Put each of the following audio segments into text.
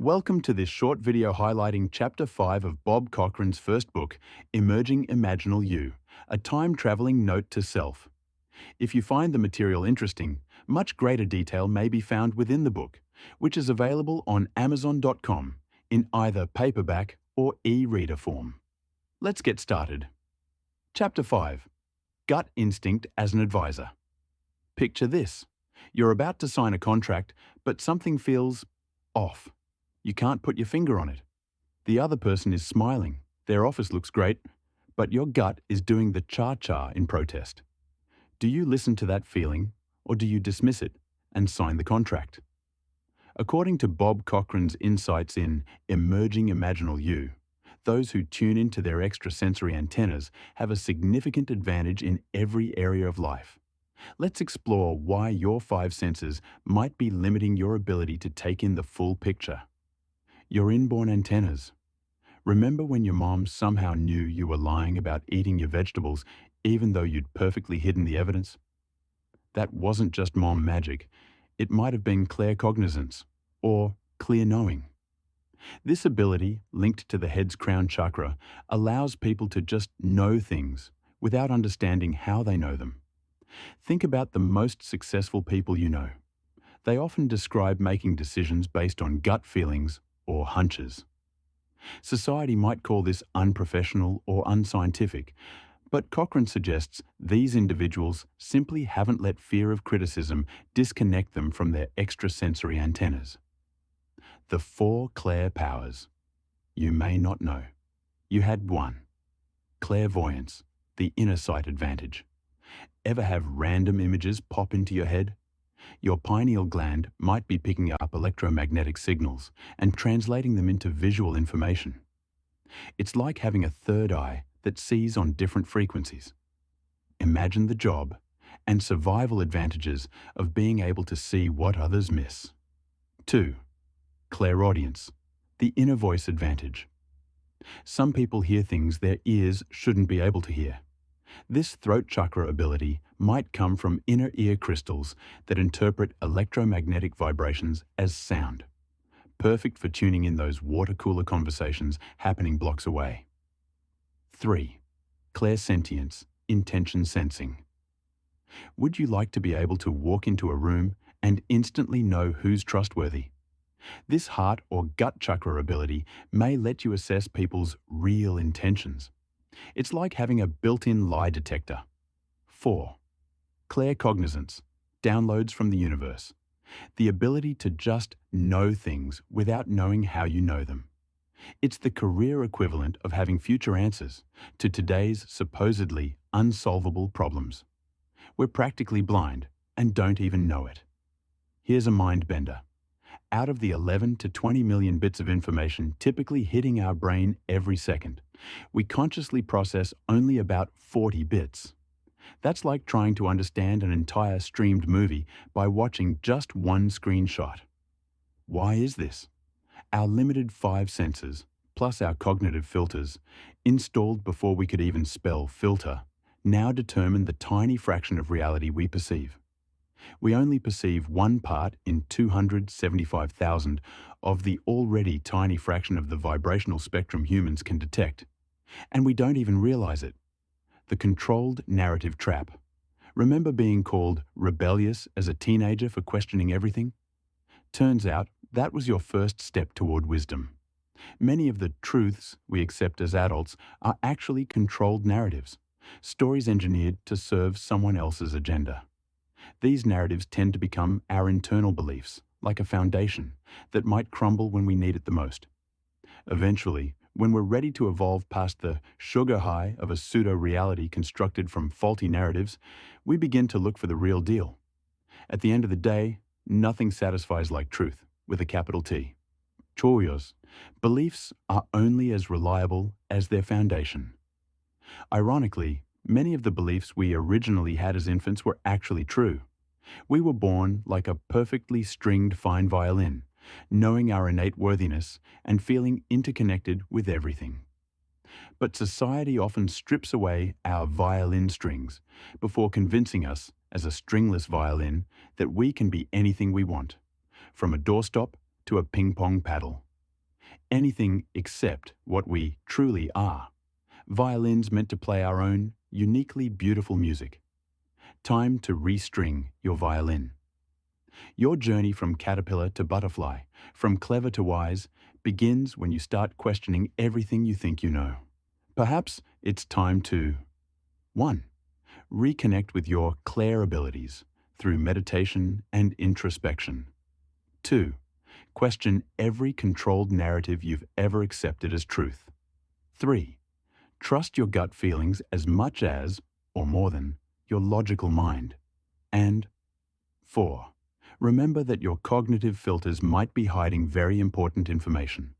Welcome to this short video highlighting Chapter 5 of Bob Cochrane's first book, Emerging Imaginal You, a time-traveling note to self. If you find the material interesting, much greater detail may be found within the book, which is available on Amazon.com in either paperback or e-reader form. Let's get started. Chapter 5. Gut Instinct as an Advisor. Picture this. You're about to sign a contract, but something feels off. You can't put your finger on it. The other person is smiling. Their office looks great, but your gut is doing the cha-cha in protest. Do you listen to that feeling, or do you dismiss it and sign the contract? According to Bob Cochrane's insights in Emerging Imaginal You, those who tune into their extrasensory antennas have a significant advantage in every area of life. Let's explore why your five senses might be limiting your ability to take in the full picture. Your inborn antennas. Remember when your mom somehow knew you were lying about eating your vegetables even though you'd perfectly hidden the evidence? That wasn't just mom magic. It might have been claircognizance or clear knowing. This ability, linked to the head's crown chakra, allows people to just know things without understanding how they know them. Think about the most successful people you know. They often describe making decisions based on gut feelings or hunches. Society might call this unprofessional or unscientific, but Cochrane suggests these individuals simply haven't let fear of criticism disconnect them from their extrasensory antennas. The four clair powers. You may not know. You had one. Clairvoyance, the inner sight advantage. Ever have random images pop into your head? Your pineal gland might be picking up electromagnetic signals and translating them into visual information. It's like having a third eye that sees on different frequencies. Imagine the job and survival advantages of being able to see what others miss. 2. Clairaudience, the inner voice advantage. Some people hear things their ears shouldn't be able to hear. This throat chakra ability might come from inner ear crystals that interpret electromagnetic vibrations as sound, perfect for tuning in those water cooler conversations happening blocks away. 3. Clairsentience, intention sensing. Would you like to be able to walk into a room and instantly know who's trustworthy? This heart or gut chakra ability may let you assess people's real intentions. It's like having a built-in lie detector. 4. Claircognizance, downloads from the universe. The ability to just know things without knowing how you know them. It's the career equivalent of having future answers to today's supposedly unsolvable problems. We're practically blind and don't even know it. Here's a mind bender. Out of the 11 to 20 million bits of information typically hitting our brain every second, we consciously process only about 40 bits. That's like trying to understand an entire streamed movie by watching just one screenshot. Why is this? Our limited five senses, plus our cognitive filters, installed before we could even spell filter, now determine the tiny fraction of reality we perceive. We only perceive one part in 275,000 of the already tiny fraction of the vibrational spectrum humans can detect. And we don't even realize it. The controlled narrative trap. Remember being called rebellious as a teenager for questioning everything? Turns out that was your first step toward wisdom. Many of the truths we accept as adults are actually controlled narratives, stories engineered to serve someone else's agenda. These narratives tend to become our internal beliefs, like a foundation, that might crumble when we need it the most. Eventually, when we're ready to evolve past the sugar high of a pseudo-reality constructed from faulty narratives, we begin to look for the real deal. At the end of the day, nothing satisfies like truth, with a capital T. Choios, beliefs are only as reliable as their foundation. Ironically, many of the beliefs we originally had as infants were actually true. We were born like a perfectly stringed fine violin, knowing our innate worthiness and feeling interconnected with everything. But society often strips away our violin strings before convincing us, as a stringless violin, that we can be anything we want, from a doorstop to a ping-pong paddle. anything except what we truly are. Violins meant to play our own, uniquely beautiful music. Time to restring your violin. Your journey from caterpillar to butterfly, from clever to wise, begins when you start questioning everything you think you know. Perhaps it's time to 1. Reconnect with your clair abilities through meditation and introspection. 2. Question every controlled narrative you've ever accepted as truth. 3. Trust your gut feelings as much as, or more than, your logical mind. And 4. Remember that your cognitive filters might be hiding very important information.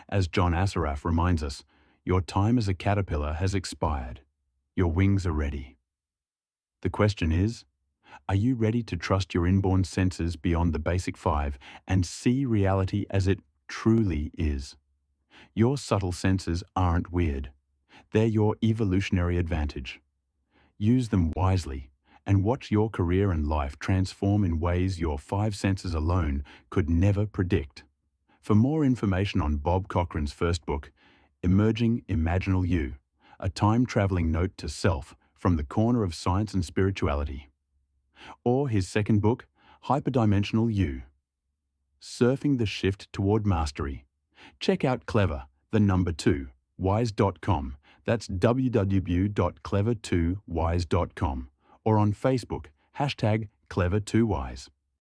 As John Assaraf reminds us, your time as a caterpillar has expired. Your wings are ready. The question is, are you ready to trust your inborn senses beyond the basic 5 and see reality as it truly is? Your subtle senses aren't weird. They're your evolutionary advantage. Use them wisely and watch your career and life transform in ways your 5 senses alone could never predict. For more information on Bob Cochran's first book, Imaginal You, a time-traveling note to self from the corner of science and spirituality, or his second book, Hyperdimensional You, Surfing the Shift Toward Mastery, check out Clever, the number 2, wise.com. That's www.clever2wise.com, or on Facebook, #Clever2wise.